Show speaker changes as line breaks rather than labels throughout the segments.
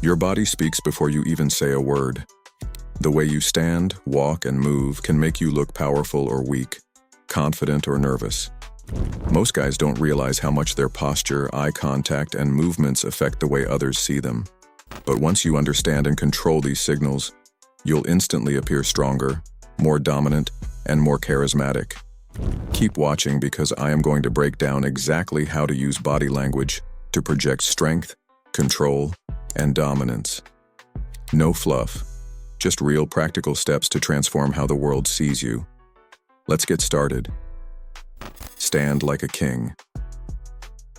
Your body speaks before you even say a word. The way you stand, walk, and move can make you look powerful or weak, confident or nervous. Most guys don't realize how much their posture, eye contact, and movements affect the way others see them. But once you understand and control these signals, you'll instantly appear stronger, more dominant, and more charismatic. Keep watching because I am going to break down exactly how to use body language to project strength, control, and dominance. No fluff, just real practical steps to transform how the world sees you. Let's get started. Stand like a king.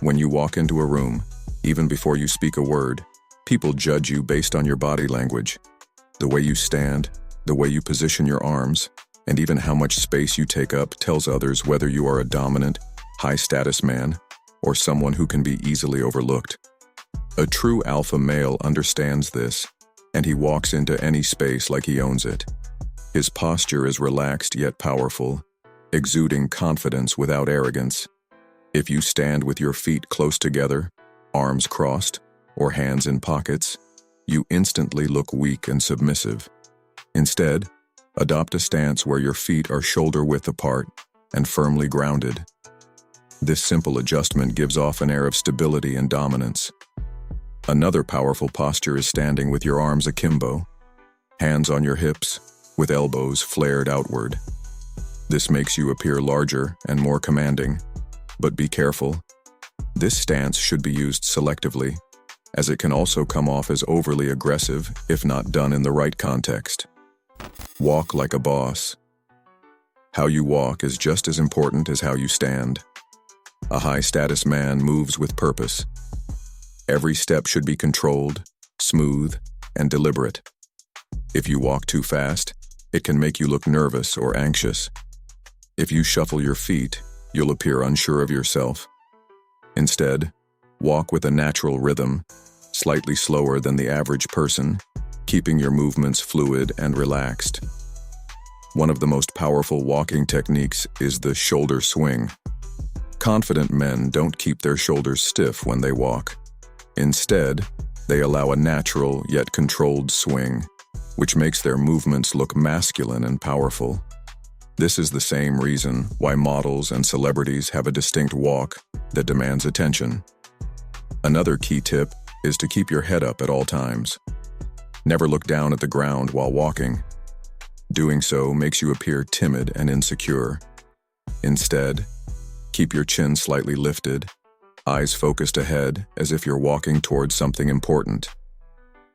When you walk into a room, even before you speak a word, people judge you based on your body language. The way you stand, the way you position your arms, and even how much space you take up tells others whether you are a dominant, high-status man or someone who can be easily overlooked. A true alpha male understands this, and he walks into any space like he owns it. His posture is relaxed yet powerful, exuding confidence without arrogance. If you stand with your feet close together, arms crossed, or hands in pockets, you instantly look weak and submissive. Instead, adopt a stance where your feet are shoulder-width apart and firmly grounded. This simple adjustment gives off an air of stability and dominance. Another powerful posture is standing with your arms akimbo, hands on your hips, with elbows flared outward. This makes you appear larger and more commanding, but be careful. This stance should be used selectively, as it can also come off as overly aggressive if not done in the right context. Walk like a boss. How you walk is just as important as how you stand. A high-status man moves with purpose. Every step should be controlled, smooth, and deliberate. If you walk too fast, it can make you look nervous or anxious. If you shuffle your feet, you'll appear unsure of yourself. Instead, walk with a natural rhythm, slightly slower than the average person, keeping your movements fluid and relaxed. One of the most powerful walking techniques is the shoulder swing. Confident men don't keep their shoulders stiff when they walk. Instead, they allow a natural yet controlled swing, which makes their movements look masculine and powerful. This is the same reason why models and celebrities have a distinct walk that demands attention. Another key tip is to keep your head up at all times. Never look down at the ground while walking. Doing so makes you appear timid and insecure. Instead, keep your chin slightly lifted, eyes focused ahead as if you're walking towards something important.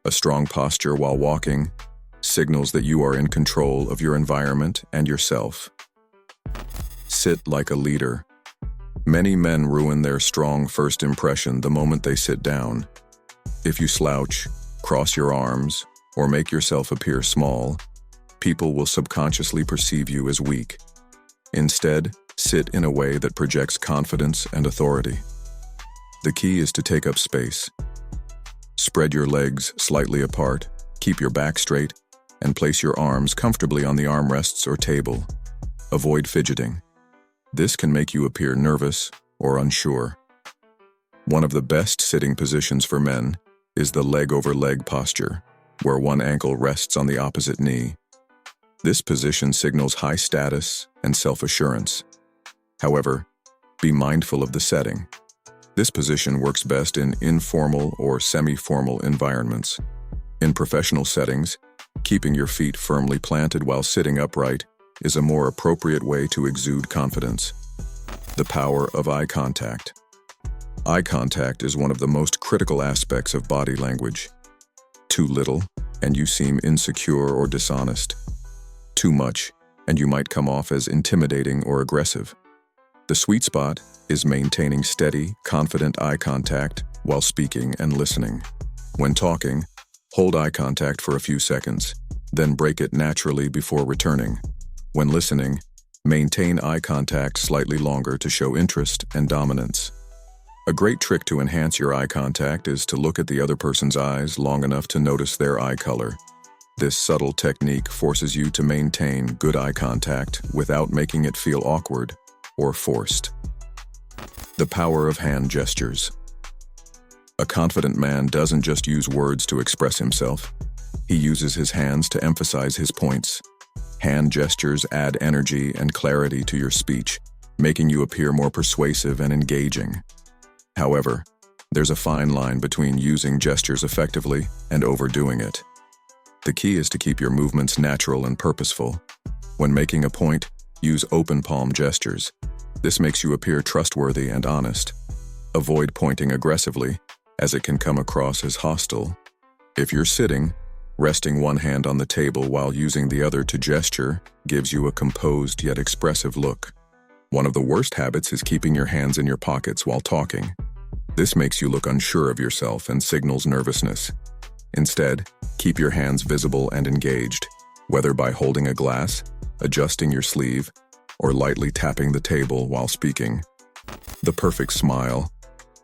A strong posture while walking signals that you are in control of your environment and yourself. Sit like a leader. Many men ruin their strong first impression the moment they sit down. If you slouch, cross your arms, or make yourself appear small, people will subconsciously perceive you as weak. Instead, sit in a way that projects confidence and authority. The key is to take up space. Spread your legs slightly apart, keep your back straight, and place your arms comfortably on the armrests or table. Avoid fidgeting. This can make you appear nervous or unsure. One of the best sitting positions for men is the leg-over-leg posture, where one ankle rests on the opposite knee. This position signals high status and self-assurance. However, be mindful of the setting. This position works best in informal or semi-formal environments. In professional settings, keeping your feet firmly planted while sitting upright is a more appropriate way to exude confidence. The power of eye contact. Eye contact is one of the most critical aspects of body language. Too little, and you seem insecure or dishonest. Too much, and you might come off as intimidating or aggressive. The sweet spot is maintaining steady, confident eye contact while speaking and listening. When talking, hold eye contact for a few seconds, then break it naturally before returning. When listening, maintain eye contact slightly longer to show interest and dominance. A great trick to enhance your eye contact is to look at the other person's eyes long enough to notice their eye color. This subtle technique forces you to maintain good eye contact without making it feel awkward or forced. The power of hand gestures. A confident man doesn't just use words to express himself. He uses his hands to emphasize his points. Hand gestures add energy and clarity to your speech, making you appear more persuasive and engaging. However, there's a fine line between using gestures effectively and overdoing it. The key is to keep your movements natural and purposeful. When making a point, use open palm gestures. This makes you appear trustworthy and honest. Avoid pointing aggressively, as it can come across as hostile. If you're sitting, resting one hand on the table while using the other to gesture gives you a composed yet expressive look. One of the worst habits is keeping your hands in your pockets while talking. This makes you look unsure of yourself and signals nervousness. Instead, keep your hands visible and engaged, whether by holding a glass, adjusting your sleeve, or lightly tapping the table while speaking. The perfect smile.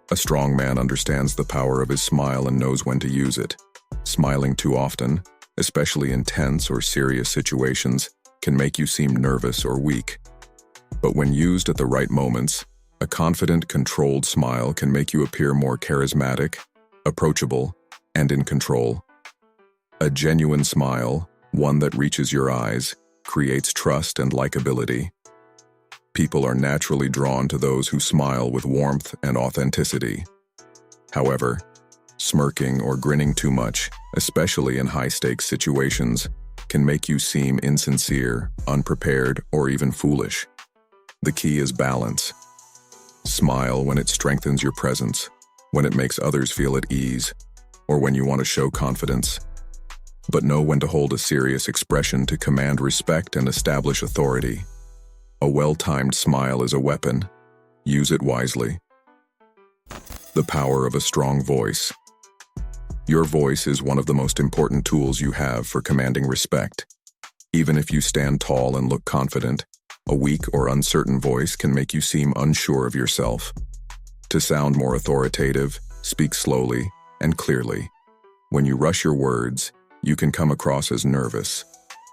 A strong man understands the power of his smile and knows when to use it. Smiling too often, especially in tense or serious situations, can make you seem nervous or weak. But when used at the right moments, a confident, controlled smile can make you appear more charismatic, approachable, and in control. A genuine smile, one that reaches your eyes, creates trust and likability. People are naturally drawn to those who smile with warmth and authenticity. However, smirking or grinning too much, especially in high-stakes situations, can make you seem insincere, unprepared, or even foolish. The key is balance. Smile when it strengthens your presence, when it makes others feel at ease, or when you want to show confidence. But know when to hold a serious expression to command respect and establish authority. A well-timed smile is a weapon. Use it wisely. The power of a strong voice. Your voice is one of the most important tools you have for commanding respect. Even if you stand tall and look confident, a weak or uncertain voice can make you seem unsure of yourself. To sound more authoritative, speak slowly and clearly. When you rush your words, you can come across as nervous.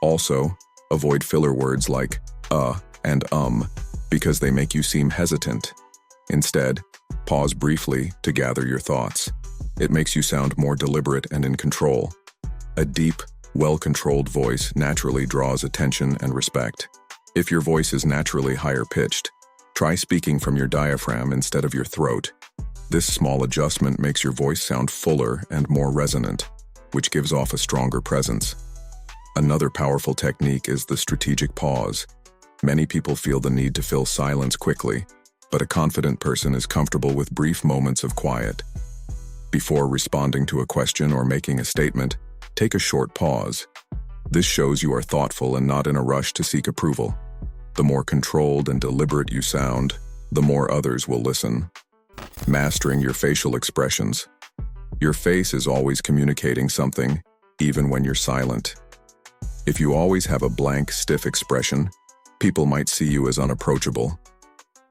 Also, avoid filler words like and because they make you seem hesitant. Instead, pause briefly to gather your thoughts. It makes you sound more deliberate and in control. A deep, well-controlled voice naturally draws attention and respect. If your voice is naturally higher-pitched, try speaking from your diaphragm instead of your throat. This small adjustment makes your voice sound fuller and more resonant, which gives off a stronger presence. Another powerful technique is the strategic pause. Many people feel the need to fill silence quickly, but a confident person is comfortable with brief moments of quiet. Before responding to a question or making a statement, take a short pause. This shows you are thoughtful and not in a rush to seek approval. The more controlled and deliberate you sound, the more others will listen. Mastering your facial expressions. Your face is always communicating something, even when you're silent. If you always have a blank, stiff expression, people might see you as unapproachable.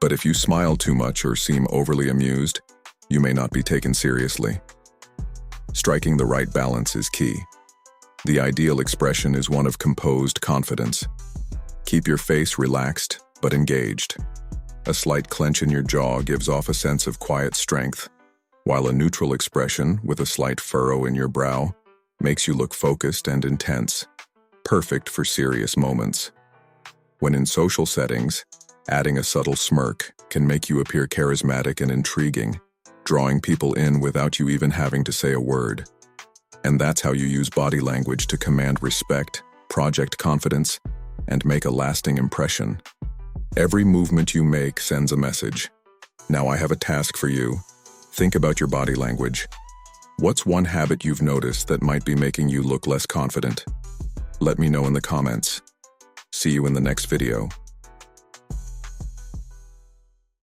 But if you smile too much or seem overly amused, you may not be taken seriously. Striking the right balance is key. The ideal expression is one of composed confidence. Keep your face relaxed but engaged. A slight clench in your jaw gives off a sense of quiet strength, while a neutral expression with a slight furrow in your brow makes you look focused and intense, perfect for serious moments. When in social settings, adding a subtle smirk can make you appear charismatic and intriguing, drawing people in without you even having to say a word. And that's how you use body language to command respect, project confidence, and make a lasting impression. Every movement you make sends a message. Now I have a task for you. Think about your body language. What's one habit you've noticed that might be making you look less confident? Let me know in the comments. See you in the next video.